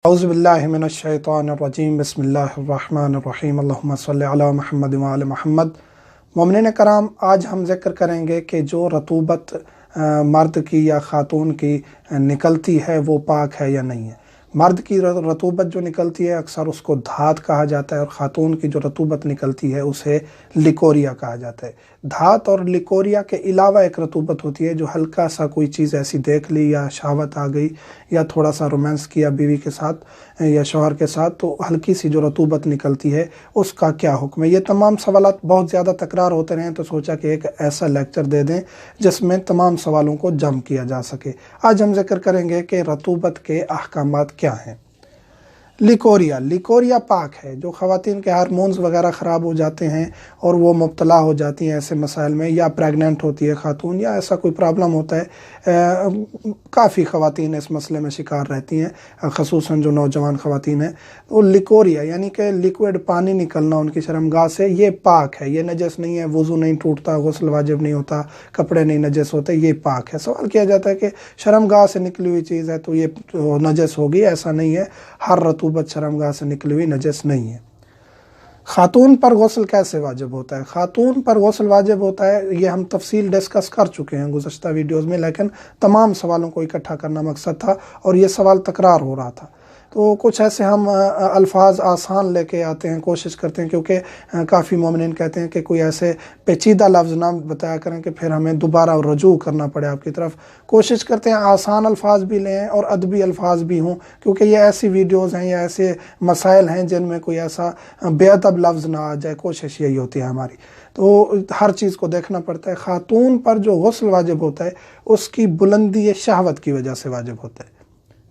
اعوذ باللہ من الشیطان الرجیم بسم اللہ الرحمن الرحیم اللہم صلی علی محمد وعلی محمد۔ مومنین کرام، آج ہم ذکر کریں گے کہ جو رطوبت مرد کی یا خاتون کی نکلتی ہے وہ پاک ہے یا نہیں ہے۔ مرد کی رطوبت جو نکلتی ہے اکثر اس کو دھات کہا جاتا ہے، اور خاتون کی جو رطوبت نکلتی ہے اسے لیکوریا کہا جاتا ہے۔ دھات اور لیکوریا کے علاوہ ایک رطوبت ہوتی ہے جو ہلکا سا کوئی چیز ایسی دیکھ لی یا شہوت آ گئی یا تھوڑا سا رومانس کیا بیوی کے ساتھ یا شوہر کے ساتھ، تو ہلکی سی جو رطوبت نکلتی ہے اس کا کیا حکم ہے۔ یہ تمام سوالات بہت زیادہ تکرار ہوتے رہے تو سوچا کہ ایک ایسا لیکچر دے دیں جس میں تمام سوالوں کو جمع کیا جا سکے۔ آج ہم ذکر کریں گے کہ رطوبت کے احکامات کیا ہیں۔ لیکوریا پاک ہے۔ جو خواتین کے ہارمونز وغیرہ خراب ہو جاتے ہیں اور وہ مبتلا ہو جاتی ہیں ایسے مسائل میں، یا پریگننٹ ہوتی ہے خاتون یا ایسا کوئی پرابلم ہوتا ہے، کافی خواتین اس مسئلے میں شکار رہتی ہیں، خصوصاً جو نوجوان خواتین ہیں، وہ لیکوریا یعنی کہ لیکوڈ پانی نکلنا ان کی شرمگاہ سے، یہ پاک ہے، یہ نجس نہیں ہے، وضو نہیں ٹوٹتا، غسل واجب نہیں ہوتا، کپڑے نہیں نجس ہوتے، یہ پاک ہے۔ سوال کیا جاتا ہے کہ شرمگاہ سے نکلی ہوئی چیز ہے تو یہ نجس ہوگی؟ ایسا نہیں ہے، ہر رطوبت شرمگاہ سے نکلی ہوئی نجس نہیں ہے۔ خاتون پر غسل کیسے واجب ہوتا ہے؟ خاتون پر غسل واجب ہوتا ہے، یہ ہم تفصیل ڈسکس کر چکے ہیں گزشتہ ویڈیوز میں، لیکن تمام سوالوں کو اکٹھا کرنا مقصد تھا اور یہ سوال تکرار ہو رہا تھا، تو کچھ ایسے ہم الفاظ آسان لے کے آتے ہیں، کوشش کرتے ہیں، کیونکہ کافی مومنین کہتے ہیں کہ کوئی ایسے پیچیدہ لفظ نہ بتایا کریں کہ پھر ہمیں دوبارہ رجوع کرنا پڑے آپ کی طرف۔ کوشش کرتے ہیں آسان الفاظ بھی لیں اور ادبی الفاظ بھی ہوں، کیونکہ یہ ایسی ویڈیوز ہیں یا ایسے مسائل ہیں جن میں کوئی ایسا بے ادب لفظ نہ آ جائے، کوشش یہی ہوتی ہے ہماری، تو ہر چیز کو دیکھنا پڑتا ہے۔ خاتون پر جو غسل واجب ہوتا ہے اس کی بلندی شہوت کی وجہ سے واجب ہوتا ہے۔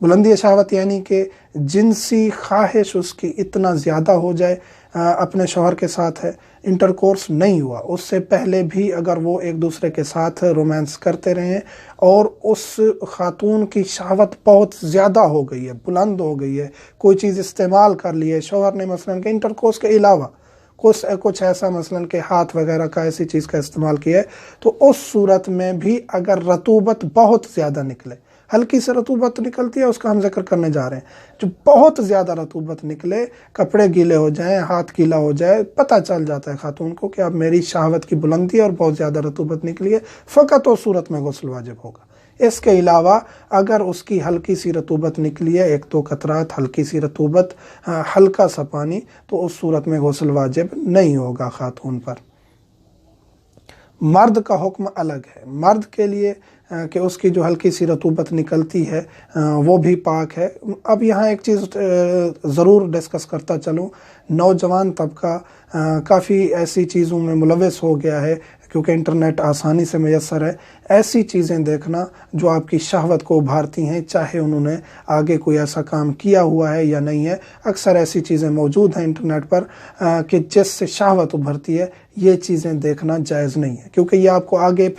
بلندی شہوت یعنی کہ جنسی خواہش اس کی اتنا زیادہ ہو جائے، اپنے شوہر کے ساتھ ہے، انٹرکورس نہیں ہوا، اس سے پہلے بھی اگر وہ ایک دوسرے کے ساتھ رومانس کرتے رہیں اور اس خاتون کی شہوت بہت زیادہ ہو گئی ہے، بلند ہو گئی ہے، کوئی چیز استعمال کر لی ہے شوہر نے، مثلاً کہ انٹرکورس کے علاوہ کچھ ایسا مثلاً کہ ہاتھ وغیرہ کا ایسی چیز کا استعمال کیا ہے، تو اس صورت میں بھی اگر رطوبت بہت زیادہ نکلے، ہلکی سے رطوبت نکلتی ہے اس کا ہم ذکر کرنے جا رہے ہیں، جو بہت زیادہ رطوبت نکلے، کپڑے گیلے ہو جائیں، ہاتھ گیلا ہو جائے، پتہ چل جاتا ہے خاتون کو کہ اب میری شہوت کی بلندی ہے اور بہت زیادہ رطوبت نکلی ہے، فقط اس صورت میں غسل واجب ہوگا۔ اس کے علاوہ اگر اس کی ہلکی سی رطوبت نکلی ہے، ایک دو قطرات ہلکی سی رطوبت، ہلکا سا پانی، تو اس صورت میں غسل واجب نہیں ہوگا خاتون پر۔ مرد کا حکم الگ ہے۔ مرد کے لیے کہ اس کی جو ہلکی سی رطوبت نکلتی ہے وہ بھی پاک ہے۔ اب یہاں ایک چیز ضرور ڈسکس کرتا چلوں، نوجوان طبقہ کافی ایسی چیزوں میں ملوث ہو گیا ہے، کیونکہ انٹرنیٹ آسانی سے میسر ہے، ایسی چیزیں دیکھنا جو آپ کی شہوت کو ابھارتی ہیں، چاہے انہوں نے آگے کوئی ایسا کام کیا ہوا ہے یا نہیں ہے، اکثر ایسی چیزیں موجود ہیں انٹرنیٹ پر کہ جس سے شہوت ابھرتی ہے، یہ چیزیں دیکھنا جائز نہیں ہے، کیونکہ یہ آپ کو آگے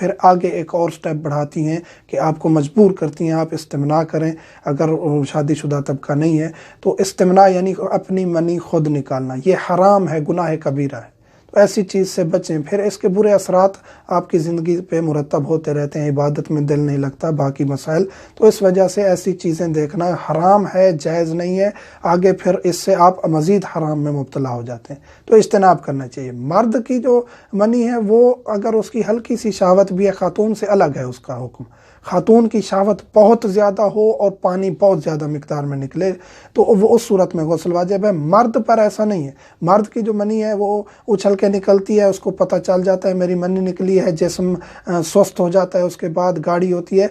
ایک اور سٹیپ بڑھاتی ہیں کہ آپ کو مجبور کرتی ہیں آپ استمناء کریں۔ اگر شادی شدہ طبقہ نہیں ہے تو استمناء یعنی اپنی منی خود نکالنا، یہ حرام ہے، گناہ کبیرہ ہے، تو ایسی چیز سے بچیں، پھر اس کے برے اثرات آپ کی زندگی پہ مرتب ہوتے رہتے ہیں، عبادت میں دل نہیں لگتا، باقی مسائل، تو اس وجہ سے ایسی چیزیں دیکھنا حرام ہے، جائز نہیں ہے، آگے پھر اس سے آپ مزید حرام میں مبتلا ہو جاتے ہیں، تو اجتناب کرنا چاہیے۔ مرد کی جو منی ہے وہ اگر اس کی ہلکی سی شہوت بھی ہے، خاتون سے الگ ہے اس کا حکم۔ خاتون کی شہوت بہت زیادہ ہو اور پانی بہت زیادہ مقدار میں نکلے تو وہ اس صورت میں غسل واجب ہے۔ مرد پر ایسا نہیں ہے، مرد کی جو منی ہے وہ اچھل کے نکلتی ہے، اس کو پتہ چل جاتا ہے میری منی نکلی ہے، جسم سست ہو جاتا ہے، اس کے بعد گاڑی ہوتی ہے،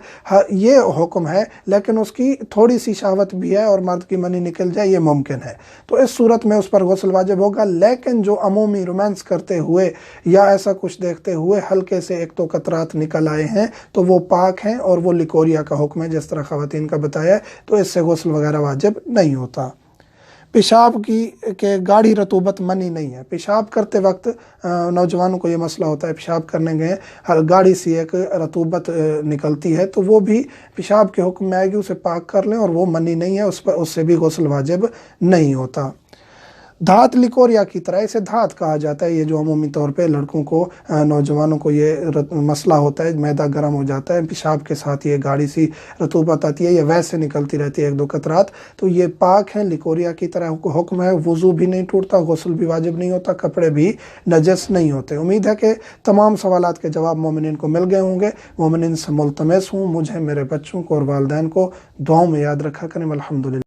یہ حکم ہے، لیکن اس کی تھوڑی سی شہوت بھی ہے اور مرد کی منی نکل جائے یہ ممکن ہے، تو اس صورت میں اس پر غسل واجب ہوگا۔ لیکن جو عمومی رومانس کرتے ہوئے یا ایسا کچھ دیکھتے ہوئے ہلکے سے ایک دو قطرات نکل آئے ہیں تو وہ پاک ہیں اور وہ لیکوریا کا حکم ہے جس طرح خواتین کا بتایا ہے، تو اس سے غسل وغیرہ واجب نہیں ہوتا۔ پیشاب کی کہ گاڑھی رطوبت منی نہیں ہے۔ پیشاب کرتے وقت نوجوانوں کو یہ مسئلہ ہوتا ہے، پیشاب کرنے گئے گاڑھی سی ایک رطوبت نکلتی ہے تو وہ بھی پیشاب کے حکم میں آئے گی، اسے پاک کر لیں، اور وہ منی نہیں ہے، اس سے بھی غسل واجب نہیں ہوتا۔ دھات لیکوریا کی طرح، اسے دھات کہا جاتا ہے، یہ جو عمومی طور پہ لڑکوں کو، نوجوانوں کو یہ مسئلہ ہوتا ہے، معدہ گرم ہو جاتا ہے، پیشاب کے ساتھ یہ گاڑی سی رطوبت آتی ہے، یہ ویسے نکلتی رہتی ہے ایک دو قطرات، تو یہ پاک ہیں لیکوریا کی طرح، حکم ہے وضو بھی نہیں ٹوٹتا، غسل بھی واجب نہیں ہوتا، کپڑے بھی نجس نہیں ہوتے۔ امید ہے کہ تمام سوالات کے جواب مومنین کو مل گئے ہوں گے۔ مومنین سے ملتمس ہوں، مجھے، میرے بچوں کو اور والدین کو دعاؤں میں یاد رکھا کریں۔ الحمدللہ۔